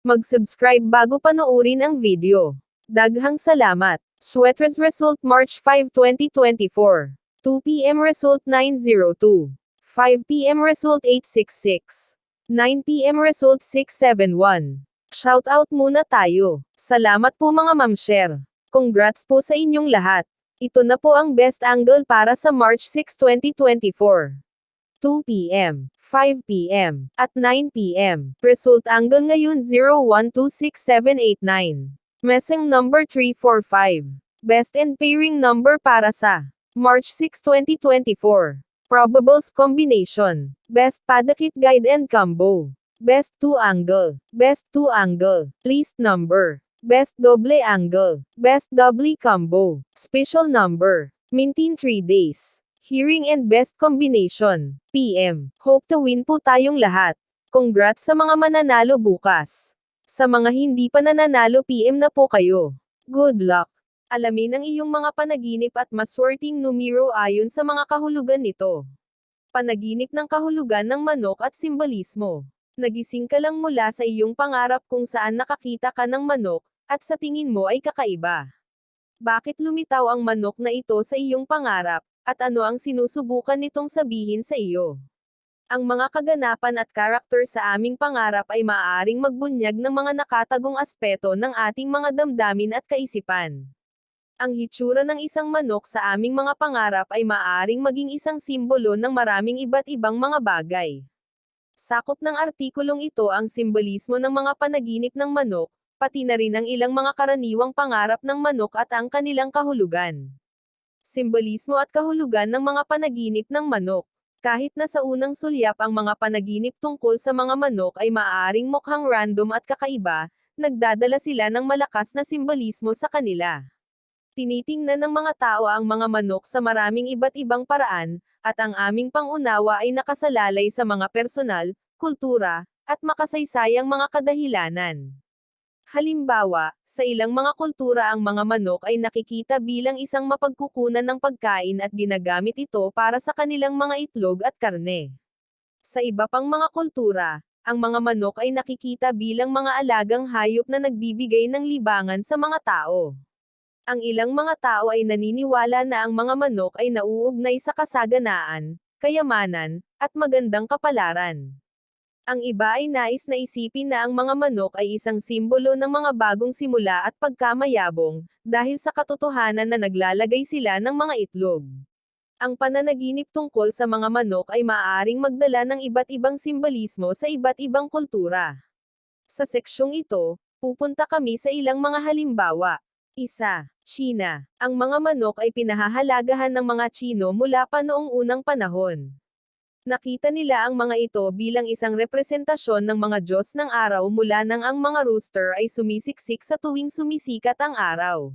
Mag-subscribe bago panoorin ang video. Daghang salamat. Sweaters result March 5, 2024. 2 p.m. result 902. 5 p.m. result 866. 9 p.m. result 671. Shoutout muna tayo. Salamat po mga ma'am-share. Congrats po sa inyong lahat. Ito na po ang best angle para sa March 6, 2024. 2 p.m., 5 p.m., at 9 p.m. Result angle ngayon 0126789. Messing number 345. Best and pairing number para sa March 6, 2024. Probables combination. Best padakit guide and combo. Best 2 angle. Best 2 angle. Least number. Best double angle. Best double combo. Special number. Maintain 3 days. Hearing and best combination. PM. Hope to win po tayong lahat. Congrats sa mga mananalo bukas. Sa mga hindi pa nananalo PM na po kayo. Good luck. Alamin ang iyong mga panaginip at maswerteng numero ayon sa mga kahulugan nito. Panaginip ng kahulugan ng manok at simbolismo. Nagising ka lang mula sa iyong pangarap kung saan nakakita ka ng manok, at sa tingin mo ay kakaiba. Bakit lumitaw ang manok na ito sa iyong pangarap? At ano ang sinusubukan nitong sabihin sa iyo? Ang mga kaganapan at karakter sa aming pangarap ay maaaring magbunyag ng mga nakatagong aspeto ng ating mga damdamin at kaisipan. Ang hitsura ng isang manok sa aming mga pangarap ay maaaring maging isang simbolo ng maraming iba't ibang mga bagay. Sakop ng artikulong ito ang simbolismo ng mga panaginip ng manok, pati na rin ang ilang mga karaniwang pangarap ng manok at ang kanilang kahulugan. Simbolismo at kahulugan ng mga panaginip ng manok. Kahit na sa unang sulyap ang mga panaginip tungkol sa mga manok ay maaaring mukhang random at kakaiba, nagdadala sila ng malakas na simbolismo sa kanila. Tinitingnan ng mga tao ang mga manok sa maraming iba't ibang paraan, at ang aming pangunawa ay nakasalalay sa mga personal, kultura, at makasaysayang mga kadahilanan. Halimbawa, sa ilang mga kultura ang mga manok ay nakikita bilang isang mapagkukunan ng pagkain at ginagamit ito para sa kanilang mga itlog at karne. Sa iba pang mga kultura, ang mga manok ay nakikita bilang mga alagang hayop na nagbibigay ng libangan sa mga tao. Ang ilang mga tao ay naniniwala na ang mga manok ay nauugnay sa kasaganaan, kayamanan, at magandang kapalaran. Ang iba ay nais na isipin na ang mga manok ay isang simbolo ng mga bagong simula at pagkamayabong, dahil sa katotohanan na naglalagay sila ng mga itlog. Ang pananaginip tungkol sa mga manok ay maaaring magdala ng iba't ibang simbolismo sa iba't ibang kultura. Sa seksyong ito, pupunta kami sa ilang mga halimbawa. 1. China. Ang mga manok ay pinahahalagahan ng mga Tsino mula pa noong unang panahon. Nakita nila ang mga ito bilang isang representasyon ng mga Diyos ng araw mula nang ang mga rooster ay sumisiksik sa tuwing sumisikat ang araw.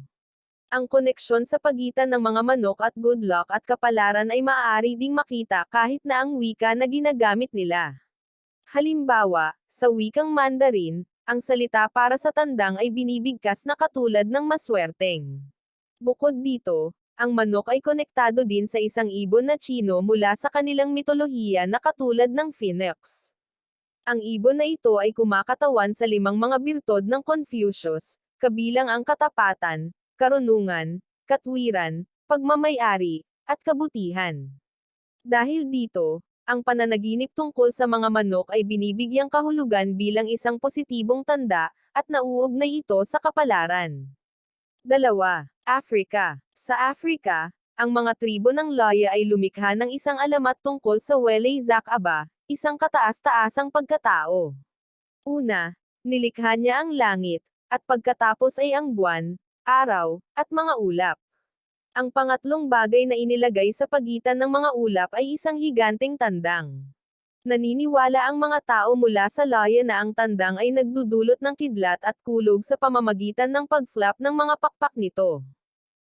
Ang koneksyon sa pagitan ng mga manok at good luck at kapalaran ay maaari ding makita kahit na ang wika na ginagamit nila. Halimbawa, sa wikang Mandarin, ang salita para sa tandang ay binibigkas na katulad ng maswerteng. Bukod dito, ang manok ay konektado din sa isang ibon na Tsino mula sa kanilang mitolohiya na katulad ng Phoenix. Ang ibon na ito ay kumakatawan sa 5 mga birtod ng Confucius, kabilang ang katapatan, karunungan, katwiran, pagmamay-ari, at kabutihan. Dahil dito, ang pananaginip tungkol sa mga manok ay binibigyang kahulugan bilang isang positibong tanda, at nauugnay ito sa kapalaran. 2. Africa. Sa Africa, ang mga tribo ng Laya ay lumikha ng isang alamat tungkol sa Wele Zakaba, isang kataas-taasang pagkatao. Una, nilikha niya ang langit, at pagkatapos ay ang buwan, araw, at mga ulap. Ang pangatlong bagay na inilagay sa pagitan ng mga ulap ay isang higanteng tandang. Naniniwala ang mga tao mula sa Laya na ang tandang ay nagdudulot ng kidlat at kulog sa pamamagitan ng pag-flap ng mga pakpak nito.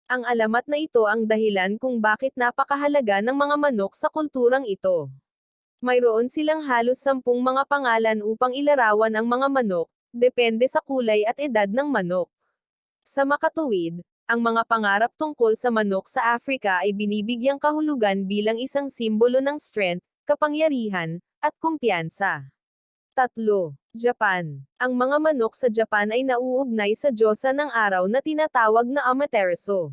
Ang alamat na ito ang dahilan kung bakit napakahalaga ng mga manok sa kulturang ito. Mayroon silang halos 10 mga pangalan upang ilarawan ang mga manok, depende sa kulay at edad ng manok. Sa makatuwid, ang mga pangarap tungkol sa manok sa Africa ay binibigyang kahulugan bilang isang simbolo ng strength, kapangyarihan, at kumpiyansa. 3. Japan. Ang mga manok sa Japan ay nauugnay sa diyosa ng araw na tinatawag na Amaterasu.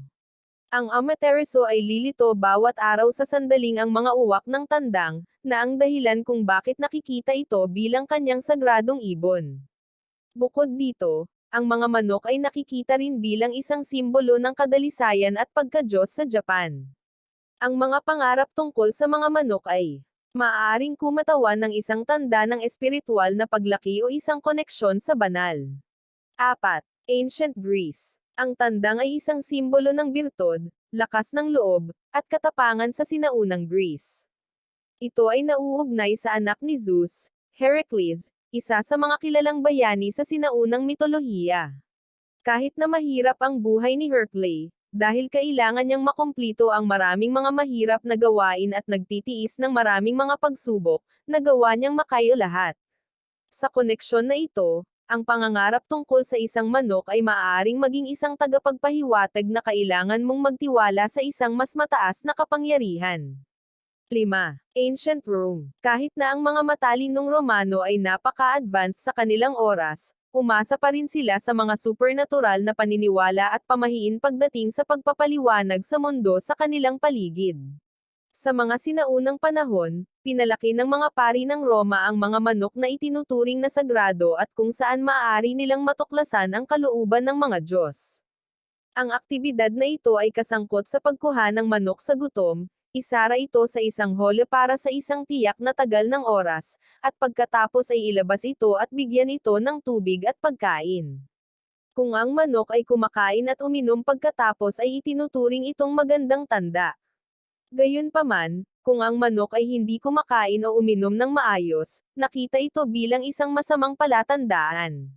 Ang Amaterasu ay lilito bawat araw sa sandaling ang mga uwak ng tandang, na ang dahilan kung bakit nakikita ito bilang kanyang sagradong ibon. Bukod dito, ang mga manok ay nakikita rin bilang isang simbolo ng kadalisayan at pagka-Diyos sa Japan. Ang mga pangarap tungkol sa mga manok ay maaaring kumatawan ng isang tanda ng espiritual na paglaki o isang koneksyon sa banal. 4. Ancient Greece. Ang tandang ay isang simbolo ng birtud, lakas ng loob, at katapangan sa sinaunang Greece. Ito ay nauugnay sa anak ni Zeus, Heracles, isa sa mga kilalang bayani sa sinaunang mitolohiya. Kahit na mahirap ang buhay ni Hercules, dahil kailangan niyang makumplito ang maraming mga mahirap na gawain at nagtitiis ng maraming mga pagsubok, nagawa niyang makaya lahat. Sa koneksyon na ito, ang pangangarap tungkol sa isang manok ay maaaring maging isang tagapagpahiwatig na kailangan mong magtiwala sa isang mas mataas na kapangyarihan. 5. Ancient Rome. Kahit na ang mga matalinong Romano ay napaka-advanced sa kanilang oras, umasa pa rin sila sa mga supernatural na paniniwala at pamahiin pagdating sa pagpapaliwanag sa mundo sa kanilang paligid. Sa mga sinaunang panahon, pinalaki ng mga pari ng Roma ang mga manok na itinuturing na sagrado at kung saan maaari nilang matuklasan ang kalooban ng mga Diyos. Ang aktibidad na ito ay kasangkot sa pagkuha ng manok sa gutom, isara ito sa isang hole para sa isang tiyak na tagal ng oras, at pagkatapos ay ilabas ito at bigyan ito ng tubig at pagkain. Kung ang manok ay kumakain at uminom pagkatapos ay itinuturing itong magandang tanda. Gayunpaman, kung ang manok ay hindi kumakain o uminom ng maayos, nakita ito bilang isang masamang palatandaan.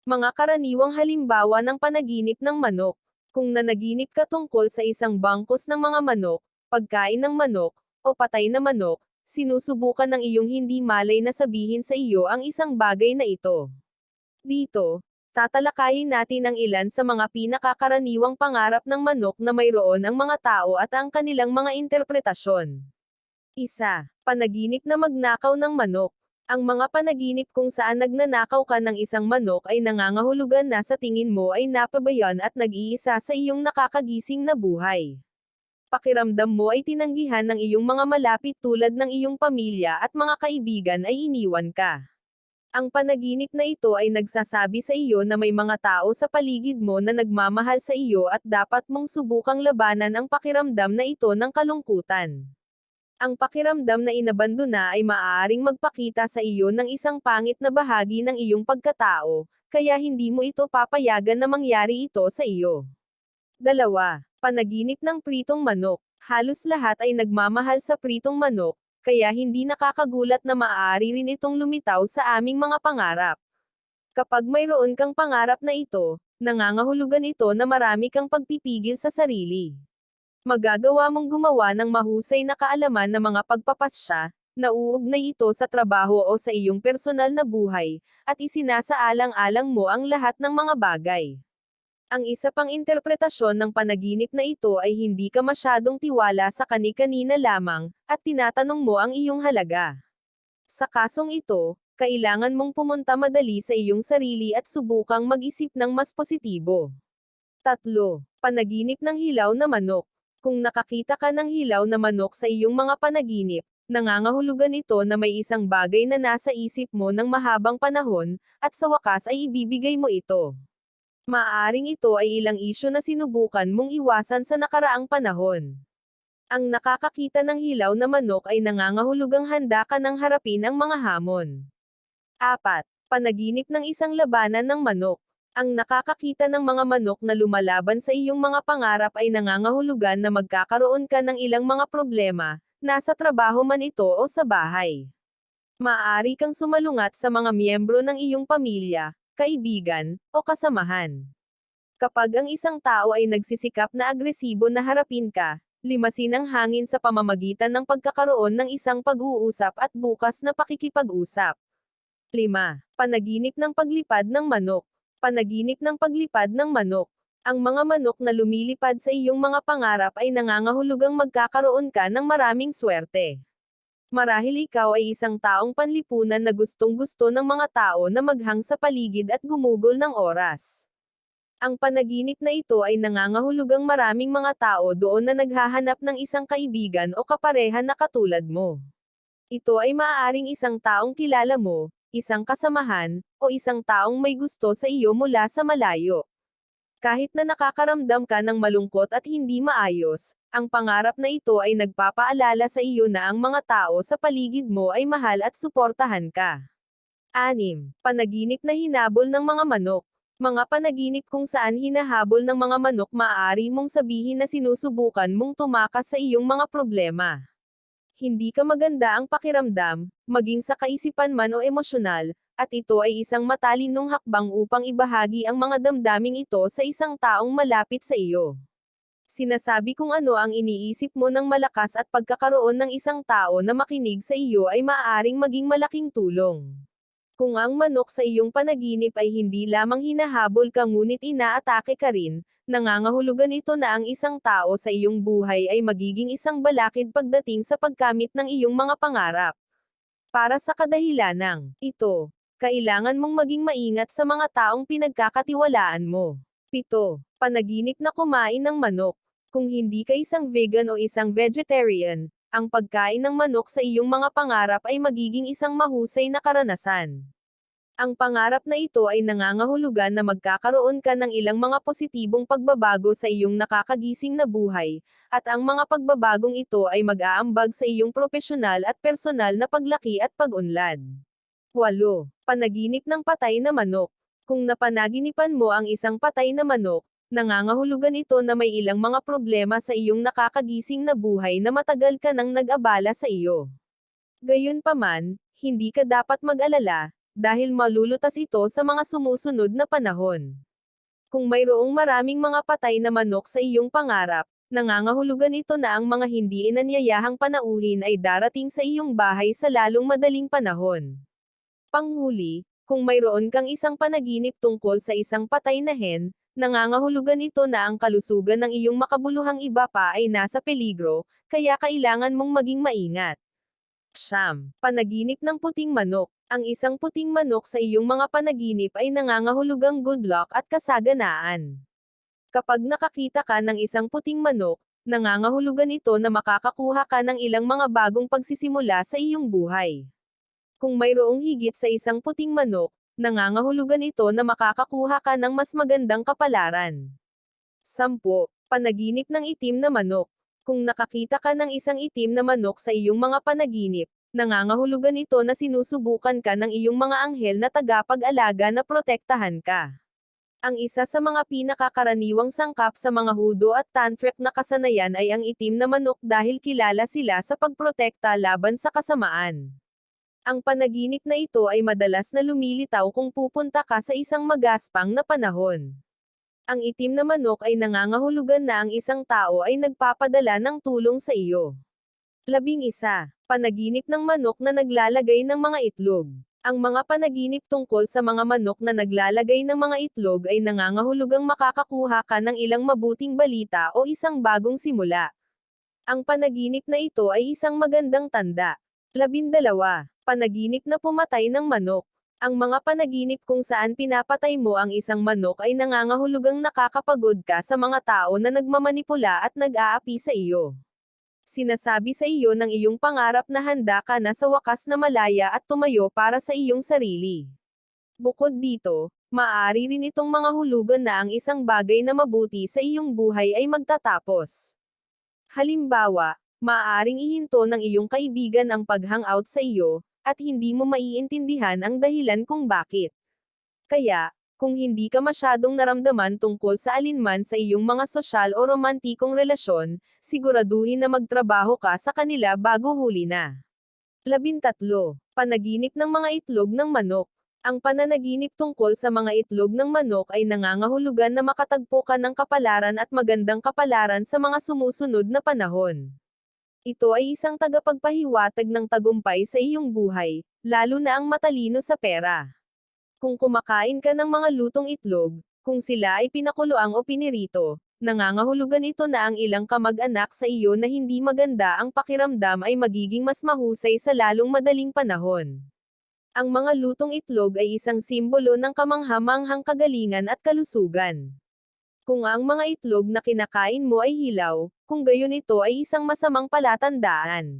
Mga karaniwang halimbawa ng panaginip ng manok. Kung nanaginip ka tungkol sa isang bangkos ng mga manok, pagkain ng manok, o patay na manok, sinusubukan ng iyong hindi malay na sabihin sa iyo ang isang bagay na ito. Dito, tatalakayin natin ang ilan sa mga pinakakaraniwang pangarap ng manok na mayroon ang mga tao at ang kanilang mga interpretasyon. 1. Panaginip na magnakaw ng manok. Ang mga panaginip kung saan nagnanakaw ka ng isang manok ay nangangahulugan na sa tingin mo ay napabayan at nag-iisa sa iyong nakakagising na buhay. Pakiramdam mo ay tinanggihan ng iyong mga malapit tulad ng iyong pamilya at mga kaibigan ay iniwan ka. Ang panaginip na ito ay nagsasabi sa iyo na may mga tao sa paligid mo na nagmamahal sa iyo at dapat mong subukang labanan ang pakiramdam na ito ng kalungkutan. Ang pakiramdam na inabandona ay maaaring magpakita sa iyo ng isang pangit na bahagi ng iyong pagkatao, kaya hindi mo ito papayagan na mangyari ito sa iyo. 2. Panaginip ng pritong manok. Halos lahat ay nagmamahal sa pritong manok, kaya hindi nakakagulat na maaari rin itong lumitaw sa aming mga pangarap. Kapag mayroon kang pangarap na ito, nangangahulugan ito na marami kang pagpipigil sa sarili. Magagawa mong gumawa ng mahusay na kaalaman na mga pagpapasya, nauugnay ito sa trabaho o sa iyong personal na buhay, at isinasaalang-alang mo ang lahat ng mga bagay. Ang isa pang interpretasyon ng panaginip na ito ay hindi ka masyadong tiwala sa kani-kanina lamang, at tinatanong mo ang iyong halaga. Sa kasong ito, kailangan mong pumunta madali sa iyong sarili at subukang mag-isip ng mas positibo. 3. Panaginip ng hilaw na manok. Kung nakakita ka ng hilaw na manok sa iyong mga panaginip, nangangahulugan ito na may isang bagay na nasa isip mo ng mahabang panahon, at sa wakas ay ibibigay mo ito. Maaaring ito ay ilang isyu na sinubukan mong iwasan sa nakaraang panahon. Ang nakakakita ng hilaw na manok ay nangangahulugang handa ka ng harapin ang mga hamon. 4. Panaginip ng isang labanan ng manok. Ang nakakakita ng mga manok na lumalaban sa iyong mga pangarap ay nangangahulugan na magkakaroon ka ng ilang mga problema, nasa trabaho man ito o sa bahay. Maaari kang sumalungat sa mga miyembro ng iyong pamilya, kaibigan, o kasamahan. Kapag ang isang tao ay nagsisikap na agresibo na harapin ka, limasin ang hangin sa pamamagitan ng pagkakaroon ng isang pag-uusap at bukas na pakikipag-usap. 5. Panaginip ng paglipad ng manok. Panaginip ng paglipad ng manok. Ang mga manok na lumilipad sa iyong mga pangarap ay nangangahulugang magkakaroon ka ng maraming swerte. Marahil ikaw ay isang taong panlipunan na gustong-gusto ng mga tao na maghang sa paligid at gumugol ng oras. Ang panaginip na ito ay nangangahulugang maraming mga tao doon na naghahanap ng isang kaibigan o kapareha na katulad mo. Ito ay maaaring isang taong kilala mo, isang kasamahan, o isang taong may gusto sa iyo mula sa malayo. Kahit na nakakaramdam ka ng malungkot at hindi maayos, ang pangarap na ito ay nagpapaalala sa iyo na ang mga tao sa paligid mo ay mahal at suportahan ka. 6. Panaginip na hinabol ng mga manok. Mga panaginip kung saan hinahabol ng mga manok maaari mong sabihin na sinusubukan mong tumakas sa iyong mga problema. Hindi ka maganda ang pakiramdam, maging sa kaisipan man o emosyonal, at ito ay isang matalinong hakbang upang ibahagi ang mga damdaming ito sa isang taong malapit sa iyo. Sinasabi kung ano ang iniisip mo ng malakas at pagkakaroon ng isang tao na makinig sa iyo ay maaaring maging malaking tulong. Kung ang manok sa iyong panaginip ay hindi lamang hinahabol ka ngunit inaatake ka rin, nangangahulugan ito na ang isang tao sa iyong buhay ay magiging isang balakid pagdating sa pagkamit ng iyong mga pangarap. Para sa kadahilanang ito, kailangan mong maging maingat sa mga taong pinagkakatiwalaan mo. 7. Panaginip na kumain ng manok. Kung hindi ka isang vegan o isang vegetarian, ang pagkain ng manok sa iyong mga pangarap ay magiging isang mahusay na karanasan. Ang pangarap na ito ay nangangahulugan na magkakaroon ka ng ilang mga positibong pagbabago sa iyong nakakagising na buhay, at ang mga pagbabagong ito ay mag-aambag sa iyong profesional at personal na paglaki at pag-unlad. 8. Panaginip ng patay na manok. Kung napanaginipan mo ang isang patay na manok, nangangahulugan ito na may ilang mga problema sa iyong nakakagising na buhay na matagal ka nang nag-abala sa iyo. Gayunpaman, hindi ka dapat mag-alala, dahil malulutas ito sa mga sumusunod na panahon. Kung mayroong maraming mga patay na manok sa iyong pangarap, nangangahulugan ito na ang mga hindi inanyayahang panauhin ay darating sa iyong bahay sa lalong madaling panahon. Panghuli, kung mayroon kang isang panaginip tungkol sa isang patay na hen, nangangahulugan ito na ang kalusugan ng iyong makabuluhang iba pa ay nasa peligro, kaya kailangan mong maging maingat. 9. Panaginip ng puting manok. Ang isang puting manok sa iyong mga panaginip ay nangangahulugang good luck at kasaganaan. Kapag nakakita ka ng isang puting manok, nangangahulugan ito na makakakuha ka ng ilang mga bagong pagsisimula sa iyong buhay. Kung mayroong higit sa isang puting manok, nangangahulugan ito na makakakuha ka ng mas magandang kapalaran. 10. Panaginip ng itim na manok. Kung nakakita ka ng isang itim na manok sa iyong mga panaginip, nangangahulugan ito na sinusubukan ka ng iyong mga anghel na tagapag-alaga na protektahan ka. Ang isa sa mga pinakakaraniwang sangkap sa mga Hudo at Tantric na kasanayan ay ang itim na manok dahil kilala sila sa pagprotekta laban sa kasamaan. Ang panaginip na ito ay madalas na lumilitaw kung pupunta ka sa isang magaspang na panahon. Ang itim na manok ay nangangahulugan na ang isang tao ay nagpapadala ng tulong sa iyo. 11. Panaginip ng manok na naglalagay ng mga itlog. Ang mga panaginip tungkol sa mga manok na naglalagay ng mga itlog ay nangangahulugang makakakuha ka ng ilang mabuting balita o isang bagong simula. Ang panaginip na ito ay isang magandang tanda. 12. Panaginip na pumatay ng manok. Ang mga panaginip kung saan pinapatay mo ang isang manok ay nangangahulugang nakakapagod ka sa mga tao na nagmamanipula at nag-aapi sa iyo. Sinasabi sa iyo ng iyong pangarap na handa ka na sa wakas na malaya at tumayo para sa iyong sarili. Bukod dito, maaari rin itong mga hulugan na ang isang bagay na mabuti sa iyong buhay ay magtatapos. Halimbawa, maaaring ihinto ng iyong kaibigan ang pag-hangout sa iyo, at hindi mo maiintindihan ang dahilan kung bakit. Kaya, kung hindi ka masyadong naramdaman tungkol sa alinman sa iyong mga sosyal o romantikong relasyon, siguraduhin na magtrabaho ka sa kanila bago huli na. 13. Panaginip ng mga itlog ng manok. Ang pananaginip tungkol sa mga itlog ng manok ay nangangahulugan na makatagpo ka ng kapalaran at magandang kapalaran sa mga sumusunod na panahon. Ito ay isang tagapagpahiwatig ng tagumpay sa iyong buhay, lalo na ang matalino sa pera. Kung kumakain ka ng mga lutong itlog, kung sila ay pinakuloang o pinirito, Nangangahulugan ito na ang ilang kamag-anak sa iyo na hindi maganda ang pakiramdam ay magiging mas mahusay sa lalong madaling panahon. Ang mga lutong itlog ay isang simbolo ng kamangha-manghang kagalingan at kalusugan. Kung ang mga itlog na kinakain mo ay hilaw, kung gayon ito ay isang masamang palatandaan.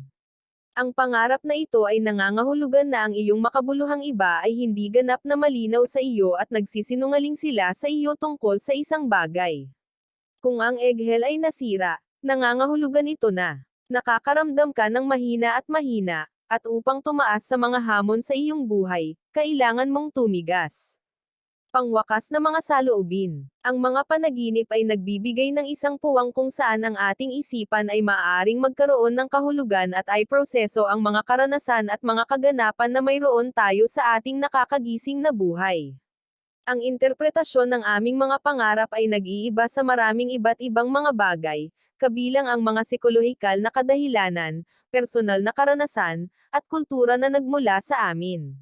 Ang pangarap na ito ay nangangahulugan na ang iyong makabuluhang iba ay hindi ganap na malinaw sa iyo at nagsisinungaling sila sa iyo tungkol sa isang bagay. Kung ang eggshell ay nasira, nangangahulugan ito na nakakaramdam ka ng mahina, at upang tumaas sa mga hamon sa iyong buhay, kailangan mong tumigas. Pangwakas na mga saloobin. Ang mga panaginip ay nagbibigay ng isang puwang kung saan ang ating isipan ay maaaring magkaroon ng kahulugan at ay proseso ang mga karanasan at mga kaganapan na mayroon tayo sa ating nakakagising na buhay. Ang interpretasyon ng aming mga pangarap ay nag-iiba sa maraming iba't ibang mga bagay, kabilang ang mga psikolohikal na kadahilanan, personal na karanasan, at kultura na nagmula sa amin.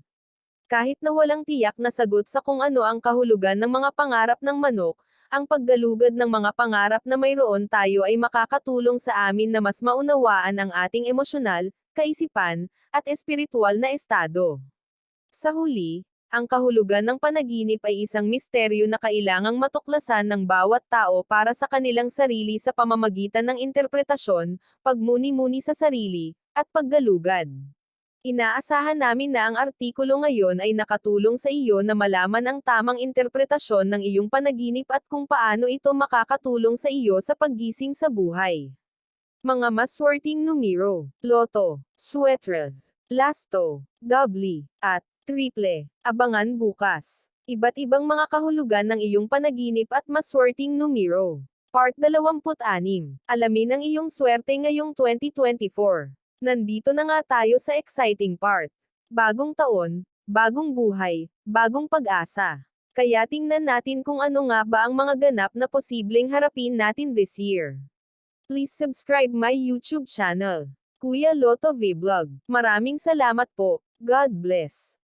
Kahit na walang tiyak na sagot sa kung ano ang kahulugan ng mga pangarap ng manok, ang paggalugad ng mga pangarap na mayroon tayo ay makakatulong sa amin na mas maunawaan ang ating emosyonal, kaisipan, at espiritual na estado. Sa huli, ang kahulugan ng panaginip ay isang misteryo na kailangang matuklasan ng bawat tao para sa kanilang sarili sa pamamagitan ng interpretasyon, pagmuni-muni sa sarili, at paggalugad. Inaasahan namin na ang artikulo ngayon ay nakatulong sa iyo na malaman ang tamang interpretasyon ng iyong panaginip at kung paano ito makakatulong sa iyo sa paggising sa buhay. Mga maswerteng numero, Loto, Swetres, Lasto, Doubli, at Triple. Abangan bukas. Iba't ibang mga kahulugan ng iyong panaginip at maswerteng numero. Part 26. Alamin ang iyong swerte ngayong 2024. Nandito na nga tayo sa exciting part. Bagong taon, bagong buhay, bagong pag-asa. Kaya tingnan natin kung ano nga ba ang mga ganap na posibleng harapin natin this year. Please subscribe my YouTube channel, Kuya Lotto Vlog. Maraming salamat po. God bless.